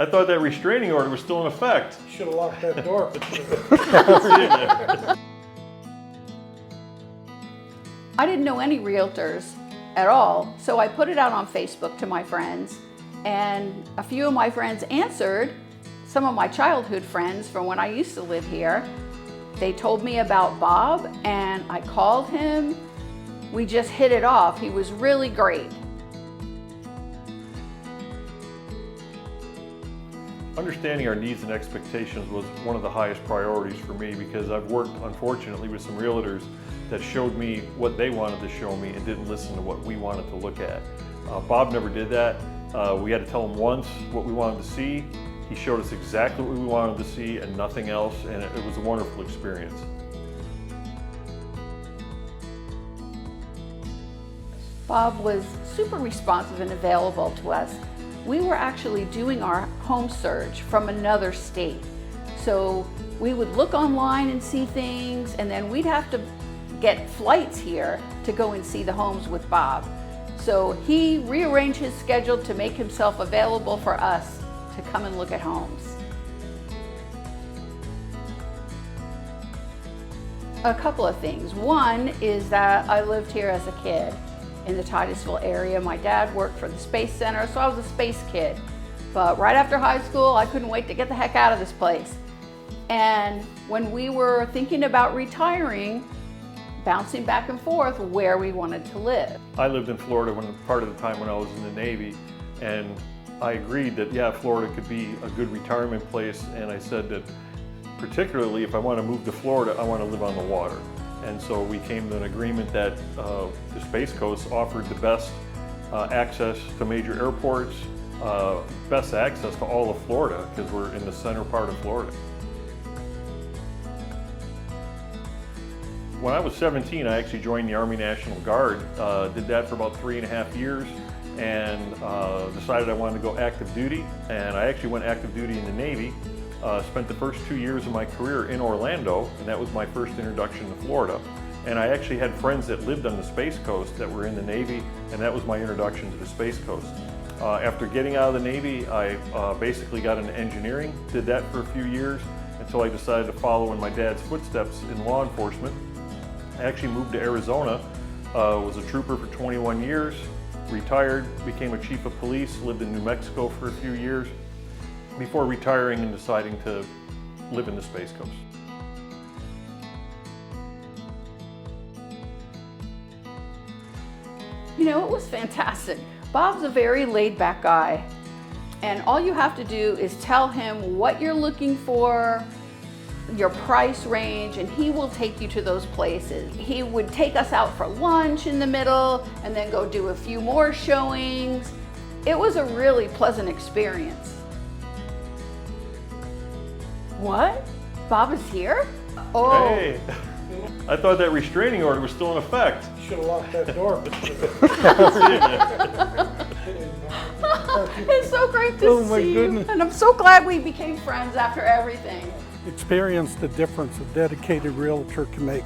I thought that restraining order was still in effect. You should have locked that door. I didn't know any realtors at all, so I put it out on Facebook to my friends, and a few of my friends answered. Some of my childhood friends from when I used to live here. They told me about Bob, and I called him. We just hit it off. He was really great. Understanding our needs and expectations was one of the highest priorities for me, because I've worked, unfortunately, with some realtors that showed me what they wanted to show me and didn't listen to what we wanted to look at. Bob never did that. We had to tell him once what we wanted to see. He showed us exactly what we wanted to see and nothing else, and it was a wonderful experience. Bob was super responsive and available to us. We were actually doing our home search from another state. So we would look online and see things, and then we'd have to get flights here to go and see the homes with Bob. So he rearranged his schedule to make himself available for us to come and look at homes. A couple of things. One is that I lived here as a kid in the Titusville area. My dad worked for the Space Center, so I was a space kid. But right after high school, I couldn't wait to get the heck out of this place. And when we were thinking about retiring, bouncing back and forth where we wanted to live. I lived in Florida part of the time when I was in the Navy, and I agreed that, yeah, Florida could be a good retirement place, and I said that particularly if I want to move to Florida, I want to live on the water. And so we came to an agreement that the Space Coast offered the best access to major airports, best access to all of Florida, because we're in the center part of Florida. When I was 17, I actually joined the Army National Guard, did that for about 3.5 years, and decided I wanted to go active duty. And I actually went active duty in the Navy, spent the first 2 years of my career in Orlando, and that was my first introduction to Florida. And I actually had friends that lived on the Space Coast that were in the Navy, and that was my introduction to the Space Coast. After getting out of the Navy, I basically got into engineering, did that for a few years until I decided to follow in my dad's footsteps in law enforcement. I actually moved to Arizona, was a trooper for 21 years, retired, became a chief of police, lived in New Mexico for a few years before retiring and deciding to live in the Space Coast. You know, it was fantastic. Bob's a very laid-back guy, and all you have to do is tell him what you're looking for, your price range, and he will take you to those places. He would take us out for lunch in the middle and then go do a few more showings. It was a really pleasant experience. What? Bob is here? Oh. Hey, I thought that restraining order was still in effect. You should have locked that door. It's so great to see you, and I'm so glad we became friends after everything. Experience the difference a dedicated realtor can make.